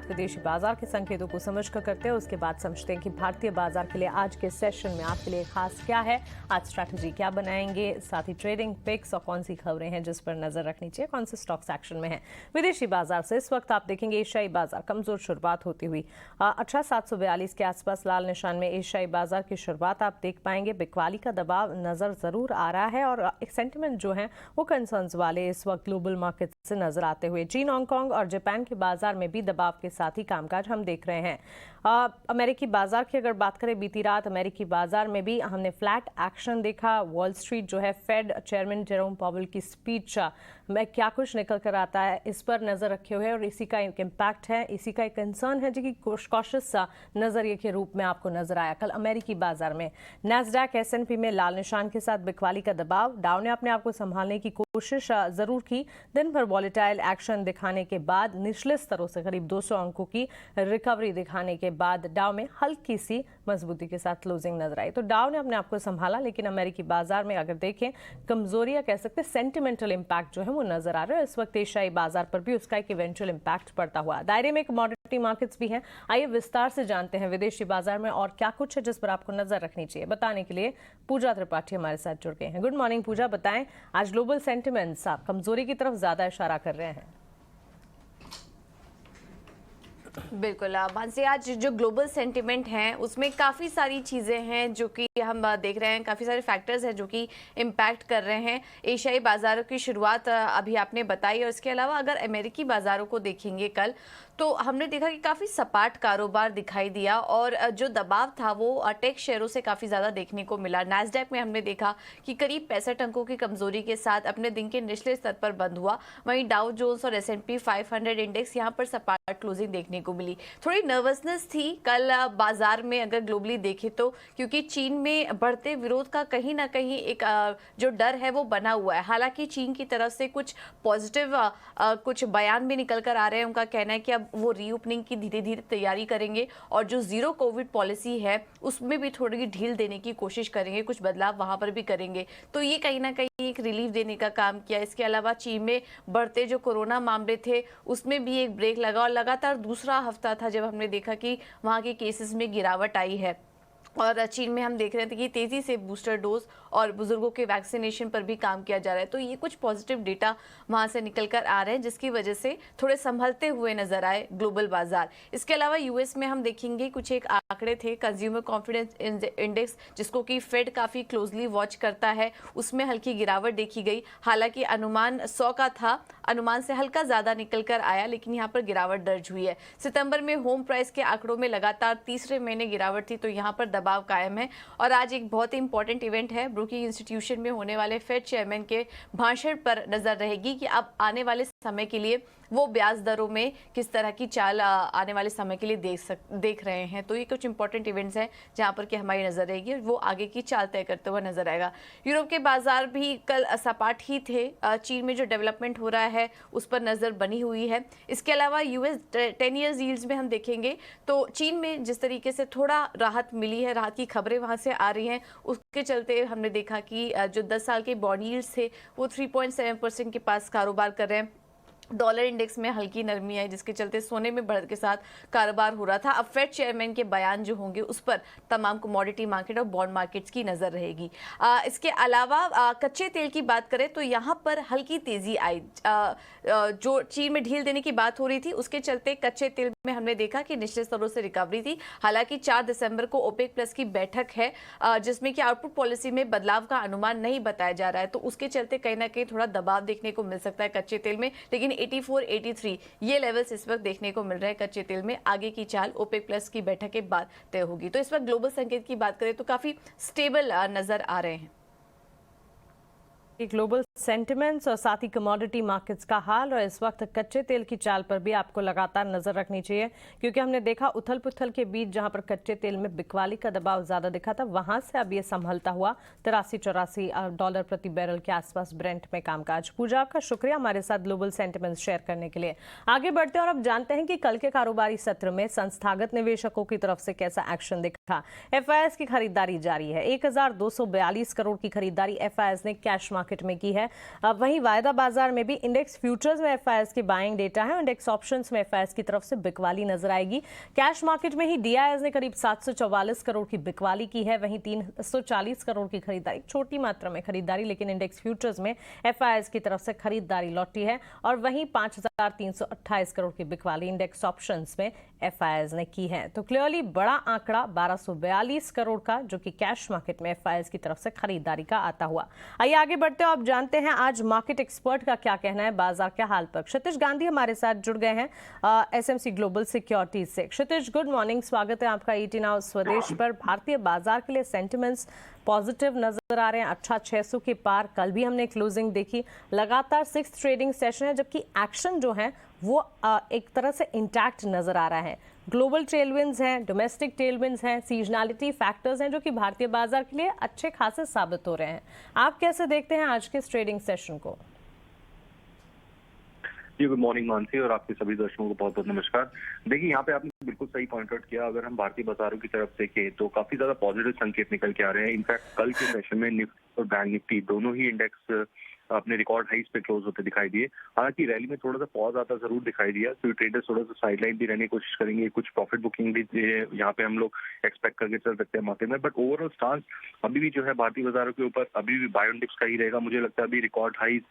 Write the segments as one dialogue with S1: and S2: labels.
S1: विदेशी बाजार के संकेतों को समझकर करते हैं, उसके बाद समझते हैं कि भारतीय बाजार के लिए आज के सेशन में आपके लिए खास क्या है, आज स्ट्रैटेजी क्या बनाएंगे, साथ ही ट्रेडिंग पिक्स और कौन सी खबरें हैं जिस पर नजर रखनी चाहिए, कौन से स्टॉक्स एक्शन में है। विदेशी बाजार से इस वक्त आप देखेंगे एशियाई बाजार कमजोर शुरुआत होती हुई 18,742 के आसपास लाल निशान में एशियाई बाजार की शुरुआत आप देख पाएंगे। बिकवाली का दबाव नजर जरूर आ रहा है और एक सेंटिमेंट जो है वो कंसर्न्स वाले इस वक्त ग्लोबल मार्केट से नजर आते हुए चीन, हांगकांग और जापान के बाजार में भी दबाव के साथ ही कामकाज हम देख रहे हैं। अमेरिकी बाजार की अगर बात करें, बीती रात अमेरिकी बाजार में भी हमने फ्लैट एक्शन देखा। वॉल स्ट्रीट जो है फेड चेयरमैन जेरोम पावेल की स्पीच में क्या कुछ निकल कर आता है इस पर नजर रखे हुए है और इसी का एक इम्पैक्ट है, इसी का एक कंसर्न है जो कि कॉशियस सा नजरिए के रूप में आपको नजर आया कल अमेरिकी बाजार में। नैस्डैक S&P में लाल निशान के साथ बिकवाली का दबाव, डाउ ने अपने आप को संभालने की कोशिश जरूर की। दिन भर वॉलेटाइल एक्शन दिखाने के बाद निचले स्तरों से करीब 200 अंकों की रिकवरी दिखाने के बाद डाउ में हल्की सी मजबूती के साथ क्लोजिंग नजर आई। तो डाउ ने अपने आप को संभाला, लेकिन अमेरिकी बाजार में अगर देखें कमजोरी या कह सकते हैं सेंटिमेंटल इंपैक्ट जो है वो नजर आ रहा है। इस वक्त एशियाई बाजार पर भी उसका एक इवेंचुअल इंपैक्ट पड़ता हुआ। दायरे में कमोडिटी मार्केट्स भी हैं। आइए विस्तार से जानते हैं विदेशी बाजार में और क्या कुछ है जिस पर आपको नजर रखनी चाहिए। बताने के लिए पूजा त्रिपाठी हमारे साथ जुड़ गए हैं। गुड मॉर्निंग पूजा, बताएं आज ग्लोबल सेंटिमेंट्स आप कमजोरी की तरफ ज्यादा इशारा कर रहे हैं।
S2: बिल्कुल मानसी, आज जो ग्लोबल सेंटिमेंट है उसमें काफ़ी सारी चीज़ें हैं जो कि हम देख रहे हैं, काफ़ी सारे फैक्टर्स हैं जो कि इम्पैक्ट कर रहे हैं। एशियाई बाज़ारों की शुरुआत अभी आपने बताई और इसके अलावा अगर अमेरिकी बाज़ारों को देखेंगे कल तो हमने देखा कि काफ़ी सपाट कारोबार दिखाई दिया और जो दबाव था वो टेक शेयरों से काफ़ी ज़्यादा देखने को मिला। नैस्डैक में हमने देखा कि करीब 65 अंकों की कमजोरी के साथ अपने दिन के निचले स्तर पर बंद हुआ। वहीं डाउ जोन्स और S&P 500 इंडेक्स यहाँ पर सपाट क्लोजिंग देखने को मिली। थोड़ी नर्वसनेस थी कल बाजार में अगर ग्लोबली देखें तो, क्योंकि चीन में बढ़ते विरोध का कहीं ना कहीं एक जो डर है वो बना हुआ है। हालांकि चीन की तरफ से कुछ पॉजिटिव कुछ बयान भी निकल कर आ रहे हैं। उनका कहना है कि अब वो रीओपनिंग की धीरे धीरे तैयारी करेंगे और जो जीरो कोविड पॉलिसी है उसमें भी थोड़ी ढील देने की कोशिश करेंगे, कुछ बदलाव वहां पर भी करेंगे। तो ये कहीं ना कहीं एक रिलीफ देने का काम किया। इसके अलावा चीन में बढ़ते जो कोरोना मामले थे उसमें भी एक ब्रेक लगा और लगातार दूसरा हफ्ता था जब हमने देखा कि वहां के केसेस में गिरावट आई है। और चीन में हम देख रहे थे कि तेजी से बूस्टर डोज और बुजुर्गों के वैक्सीनेशन पर भी काम किया जा रहा है। तो ये कुछ पॉजिटिव डेटा वहां से निकल कर आ रहे हैं जिसकी वजह से थोड़े संभलते हुए नजर आए ग्लोबल बाजार। इसके अलावा यूएस में हम देखेंगे कुछ एक आंकड़े थे, कंज्यूमर कॉन्फिडेंस इंडेक्स जिसको कि फेड काफी क्लोजली वॉच करता है, उसमें हल्की गिरावट देखी गई। हालांकि अनुमान 100 का था, अनुमान से हल्का ज्यादा निकल कर आया, लेकिन यहाँ पर गिरावट दर्ज हुई है। सितंबर में होम प्राइस के आंकड़ों में लगातार तीसरे महीने गिरावट थी, तो यहाँ पर दबाव कायम है। और आज एक बहुत ही इंपॉर्टेंट इवेंट है, ब्रूकिंग इंस्टीट्यूशन में होने वाले फेड चेयरमैन के भाषण पर नजर रहेगी कि अब आने वाले समय के लिए वो ब्याज दरों में किस तरह की चाल आने वाले समय के लिए देख रहे हैं। तो ये कुछ इंपॉर्टेंट इवेंट्स हैं जहां पर कि हमारी नजर रहेगी और वो आगे की चाल तय करते हुए नजर आएगा। यूरोप के बाजार भी कल सपाट ही थे। चीन में जो डेवलपमेंट हो रहा है उस पर नजर बनी हुई है। इसके अलावा US 10 ईयर्स यील्ड्स में हम देखेंगे तो चीन में जिस तरीके से थोड़ा राहत मिली है, राहत की खबरें वहां से आ रही हैं, उसके चलते हमने देखा कि जो 10 साल के बॉन्ड यील्ड्स थे वो 3.7% के पास कारोबार कर रहे हैं। डॉलर इंडेक्स में हल्की नरमी है जिसके चलते सोने में बढ़त के साथ कारोबार हो रहा था। अब फेड चेयरमैन के बयान जो होंगे उस पर तमाम कमोडिटी मार्केट और बॉन्ड मार्केट्स की नजर रहेगी। इसके अलावा कच्चे तेल की बात करें तो यहाँ पर हल्की तेजी आई। जो चीन में ढील देने की बात हो रही थी उसके चलते कच्चे तेल में हमने देखा कि निचले स्तरों से रिकवरी थी। हालांकि 4 दिसंबर को ओपेक प्लस की बैठक है जिसमें कि आउटपुट पॉलिसी में बदलाव का अनुमान नहीं बताया जा रहा है, तो उसके चलते कहीं ना कहीं थोड़ा दबाव देखने को मिल सकता है कच्चे तेल में। लेकिन 84, 83 ये लेवल्स इस वक्त देखने को मिल रहे हैं कच्चे तेल में। आगे की चाल ओपेक प्लस की बैठक के बाद तय होगी। तो इस वक्त ग्लोबल संकेत की बात करें तो काफी स्टेबल नजर आ रहे हैं।
S1: ग्लोबल सेंटिमेंट्स और साथ ही कमोडिटी मार्केट्स का हाल और इस वक्त कच्चे तेल की चाल पर भी आपको लगातार नजर रखनी चाहिए, क्योंकि हमने देखा उथल पुथल के बीच जहां पर कच्चे तेल में बिकवाली का दबाव ज्यादा दिखा था, वहां से अब ये संभलता हुआ $83-84 प्रति बैरल के आसपास ब्रेंट में कामकाज। पूजा, आपका शुक्रिया हमारे साथ ग्लोबल सेंटिमेंट्स शेयर करने के लिए। आगे बढ़ते हैं और अब जानते हैं कि कल के कारोबारी सत्र में संस्थागत निवेशकों की तरफ से कैसा एक्शन दिखा। FIS की खरीदारी जारी है। 1242 करोड़ की खरीदारी FIS ने कैश मार्केट में की है। है। वहीं वायदा बाजार में भी इंडेक्स फ्यूचर्स में एफआईआईज की बाइंग डेटा है, इंडेक्स ऑप्शंस में एफआईआईज की तरफ से बिकवाली नजर आएगी। कैश मार्केट में ही डीआईआईज ने करीब 744 करोड़ की बिकवाली की है, वहीं 340 करोड़ की खरीदारी, छोटी मात्रा में खरीदारी, लेकिन इंडेक्स फ्यूचर्स में एफआईआईज की तरफ से खरीदारी लौटी है। और वहीं 5328 करोड़ की बिकवाली इंडेक्स ऑप्शंस में एफआईआईज ने की है। तो क्लियरली बड़ा आंकड़ा 1242 करोड़ का, जो कि कैश मार्केट में एफआईआईज की तरफ से खरीदारी का आता हुआ। आइए आगे बढ़ते हैं, आप जानते हैं आज मार्केट एक्सपर्ट का क्या कहना है बाजार के हाल पर। क्षितिज गांधी हमारे साथ जुड़ गए हैं एसएमसी ग्लोबल सिक्योरिटीज से। क्षितिज, गुड मॉर्निंग, स्वागत है आपका ईटी नाउ स्वदेश पर। भारतीय बाजार के लिए सेंटिमेंट्स पॉजिटिव नजर आ रहे हैं, अच्छा 600 के पार। कल भी हमने क्लोजिंग देखी, लगातार 6th ट्रेडिंग सेशन है, जबकि एक्शन जो है वो एक तरह से इंटैक्ट नजर आ रहा है। ग्लोबल टेलविंड्स हैं, डोमेस्टिक टेलविंड्स हैं, सीजनैलिटी फैक्टर्स हैं, जो कि भारतीय बाजार के लिए अच्छे खासे साबित हो रहे हैं। आप कैसे देखते हैं आज के इस ट्रेडिंग सेशन को?
S3: जी, गुड मॉर्निंग मानसी, और आपके सभी दर्शकों को बहुत बहुत नमस्कार। देखिए, यहाँ पे आपने बिल्कुल सही पॉइंट आउट किया। अगर हम भारतीय बाजारों की तरफ देखें तो काफी ज्यादा पॉजिटिव संकेत निकल के आ रहे हैं। इनफैक्ट कल के सेशन में निफ्टी और बैंक निफ्टी दोनों ही इंडेक्स अपने रिकॉर्ड हाइस पे क्लोज होते दिखाई दिए। हालांकि रैली में थोड़ा सा पॉज आता जरूर दिखाई दिया, तो ट्रेडर्स थोड़ा सा साइडलाइन भी रहने की कोशिश करेंगे, कुछ प्रॉफिट बुकिंग भी यहाँ पे हम लोग एक्सपेक्ट करके चल सकते हैं मार्केट में। बट ओवरऑल स्टांस अभी भी जो है भारतीय बाजारों के ऊपर अभी भी बाय ऑन डिप्स का ही रहेगा। मुझे लगता है अभी रिकॉर्ड हाइस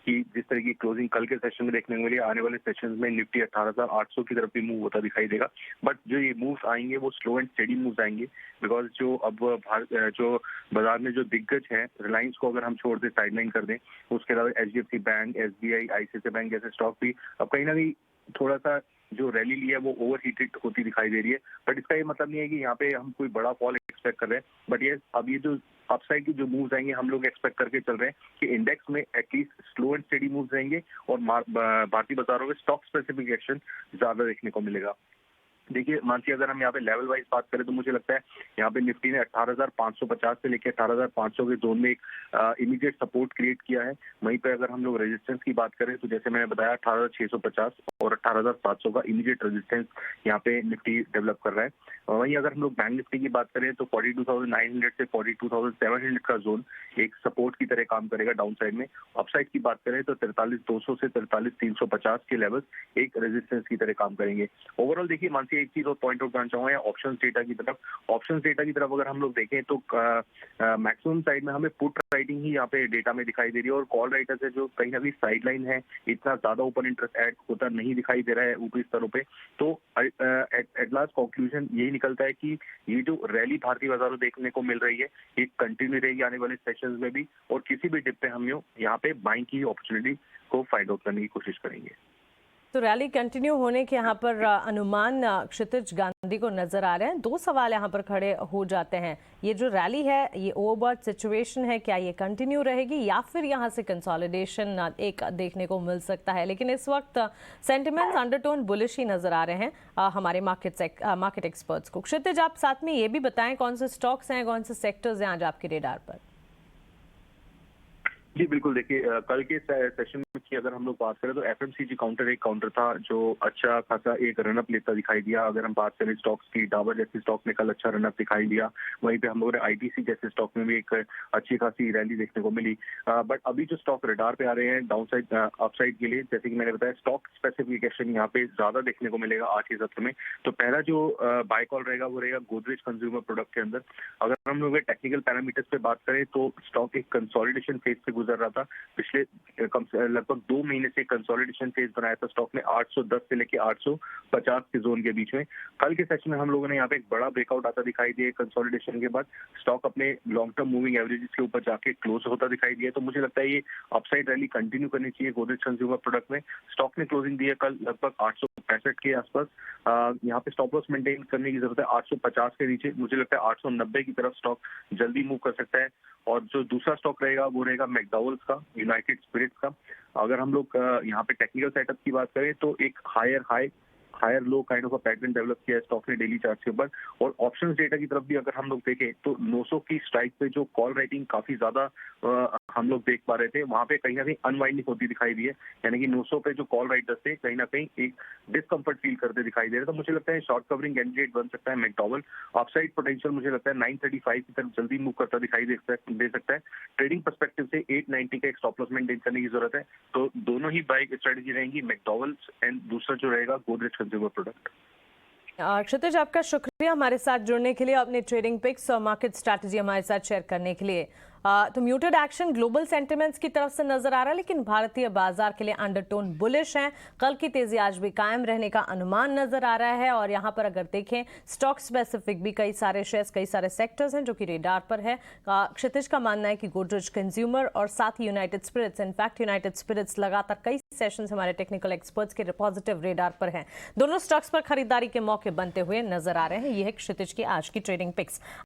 S3: कि जिस तरह की क्लोजिंग कल के सेशन में देखने को मिली, आने वाले सेशंस में निफ्टी 18,800 की तरफ भी मूव होता दिखाई देगा। बट जो ये मूव्स आएंगे वो स्लो एंड स्टेडी मूव्स आएंगे, बिकॉज जो अब जो बाजार में जो दिग्गज हैं, रिलायंस को अगर हम छोड़ दें, साइडलाइन कर दें, उसके अलावा HDFC bank, SBI, ICICI bank जैसे स्टॉक भी अब कहीं ना कहीं थोड़ा सा जो रैली ली है वो ओवर हीटेड होती दिखाई दे रही है। बट इसका ये मतलब नहीं है कि यहाँ पे हम कोई बड़ा फॉल एक्सपेक्ट कर रहे हैं। बट ये अब ये जो अपसाइड की जो मूव्स आएंगे हम लोग एक्सपेक्ट करके चल रहे हैं कि इंडेक्स में at least slow and steady moves रहेंगे और भारतीय बाजारों में स्टॉक स्पेसिफिक एक्शन ज्यादा देखने को मिलेगा। देखिए मानसी, अगर हम यहाँ पे लेवल वाइज बात करें तो मुझे लगता है यहाँ पे निफ्टी ने 18,550 से लेकर 18,500 के जोन में एक इमीडिएट सपोर्ट क्रिएट किया है। वहीं पे अगर हम लोग रेजिस्टेंस की बात करें तो जैसे मैंने बताया 18,650 और 18,700 का इमीडिएट रेजिस्टेंस यहाँ पे निफ्टी डेवलप कर रहा है। वहीं अगर हम लोग बैंक निफ्टी की बात करें तो 42,900 से 42,700 का जोन एक सपोर्ट की तरह काम करेगा डाउन साइड में। अपसाइड की बात करें तो 43,200 से 43,350 के लेवल्स एक रेजिस्टेंस की तरह काम करेंगे। ओवरऑल देखिए मानसी, एक चीज और पॉइंट आउट करना चाहूंगा ऑप्शंस डेटा की तरफ। ऑप्शंस डेटा की तरफ अगर हम लोग देखें तो मैक्सिमम साइड में हमें पुट राइटिंग ही यहाँ पे डेटा में दिखाई दे रही है, और कॉल राइटर्स है जो कहीं ना कहीं साइड लाइन है, इतना ज्यादा ओपन इंटरेस्ट ऐड होता नहीं दिखाई दे रहा है ऊपरी स्तरों पे। तो एट लास्ट कंक्लूजन यही निकलता है कि ये जो रैली भारतीय बाजारों देखने को मिल रही है ये कंटिन्यू रहेगी आने वाले सेशंस में भी, और किसी भी डिप पे हम यहाँ पे बाइंग की अपॉर्चुनिटी को फाइंड आउट करने की कोशिश करेंगे।
S1: तो रैली कंटिन्यू होने के यहाँ पर अनुमान क्षितिज गांधी को नजर आ रहे हैं। दो सवाल यहाँ पर खड़े हो जाते हैं, ये जो रैली है ये ओवरबॉट सिचुएशन है, क्या ये कंटिन्यू रहेगी या फिर यहाँ से कंसोलिडेशन एक देखने को मिल सकता है? लेकिन इस वक्त सेंटिमेंट्स अंडरटोन बुलिश ही नजर आ रहे हैं हमारे मार्केट एक्सपर्ट्स को। क्षितिज, आप साथ में ये भी बताएं कौन से स्टॉक्स हैं, कौन से सेक्टर्स हैं आज आपके रेडार पर?
S3: जी बिल्कुल, देखिए कल के सेशन की अगर हम लोग बात करें तो एफएमसीजी एक काउंटर था जो अच्छा खासा एक रनअप लेता दिखाई दिया। अगर हम बात करें स्टॉक्स की, डाबर जैसे स्टॉक ने कल अच्छा रनअप दिखाई दिया। वहीं पे हम लोगों ने आईटीसी जैसे स्टॉक में भी एक अच्छी खासी रैली देखने को मिली। बट अभी जो स्टॉक रडार पे आ रहे हैं डाउन साइड अपसाइड के लिए, जैसे कि मैंने बताया स्टॉक स्पेसिफिकेशन यहाँ पे ज्यादा देखने को मिलेगा आज के सत्र में। तो पहला जो बाय कॉल रहेगा वो रहेगा गोदरेज कंज्यूमर प्रोडक्ट के अंदर। अगर हम लोग टेक्निकल पैरामीटर्स पे बात करें तो स्टॉक एक कंसोलिडेशन फेज से गुजर रहा था। पिछले लगभग 2 महीने से कंसोलिडेशन फेज बनाया था स्टॉक ने 810 से लेके 850 के जोन के बीच में। कल के सेशन में हम लोगों ने यहाँ पे एक बड़ा ब्रेकआउट आता दिखाई दिया कंसोलिडेशन के बाद। स्टॉक अपने लॉन्ग टर्म मूविंग एवरेजेस के ऊपर जाके क्लोज होता दिखाई दिया। तो मुझे लगता है ये अपसाइड रैली कंटिन्यू करनी चाहिए गोदरेज कंज्यूमर प्रोडक्ट में। स्टॉक ने क्लोजिंग दी है कल लगभग 865 के आसपास। यहाँ पे स्टॉप लॉस मेंटेन करने की जरूरत है 850 के नीचे। मुझे लगता है 890 की तरफ स्टॉक जल्दी मूव कर सकता है। और जो दूसरा स्टॉक रहेगा वो रहेगा मैकडॉवेल्स का, यूनाइटेड स्पिरिट्स का। अगर हम लोग यहाँ पे टेक्निकल सेटअप की बात करें तो एक higher high higher low kind of a pattern develop किया है स्टॉक ने डेली चार्ट के ऊपर। और ऑप्शंस डेटा की तरफ भी अगर हम लोग देखें तो 900 की स्ट्राइक पे जो कॉल राइटिंग काफी ज्यादा हम लोग देख पा रहे थे, वहां पे कहीं ना कहीं अनवाइंडिंग होती दिखाई दी है। यानी कि 900 पे जो कॉल राइटर्स थे कहीं ना कहीं एक डिस्कम्फर्ट फील करते दिखाई दे रहे। तो मुझे लगता है शॉर्ट कवरिंग कैंडिडेट बन सकता है मैकडॉवल। अपसाइड पोटेंशियल मुझे लगता है 935 की तरफ जल्दी मूव करता दिखाई दे सकता है। ट्रेडिंग पर्सपेक्टिव से 890 का एक स्टॉप लॉस मेंटेन करने की जरूरत है। तो दोनों ही बाइक स्ट्रेटेजी रहेंगी, मैकडॉवल्स एंड दूसरा जो रहेगा गोदरेज कंज्यूमर प्रोडक्ट।
S1: क्षितिज, आपका शुक्रिया हमारे साथ जुड़ने के लिए, अपने ट्रेडिंग पिक्स और मार्केट स्ट्रैटेजी हमारे साथ शेयर करने के लिए। तो म्यूटेड एक्शन ग्लोबल सेंटिमेंट्स की तरफ से नजर आ रहा है, लेकिन भारतीय बाजार के लिए अंडरटोन बुलिश है। कल की तेजी आज भी कायम रहने का अनुमान नजर आ रहा है। और यहां पर अगर देखें स्टॉक स्पेसिफिक भी कई सारे शेयर्स, कई सारे सेक्टर्स हैं जो कि रेडार पर है। क्षितिज का मानना है कि गोदरेज कंज्यूमर और साथ ही united spirits, in fact united spirits लगातार कई सेशंस हमारे टेक्निकल एक्सपर्ट्स के पॉजिटिव रेडार पर हैं। दोनों स्टॉक्स पर खरीदारी के मौके बनते हुए नजर आ रहे हैं। यह है क्षितिज की आज की ट्रेडिंग पिक्स।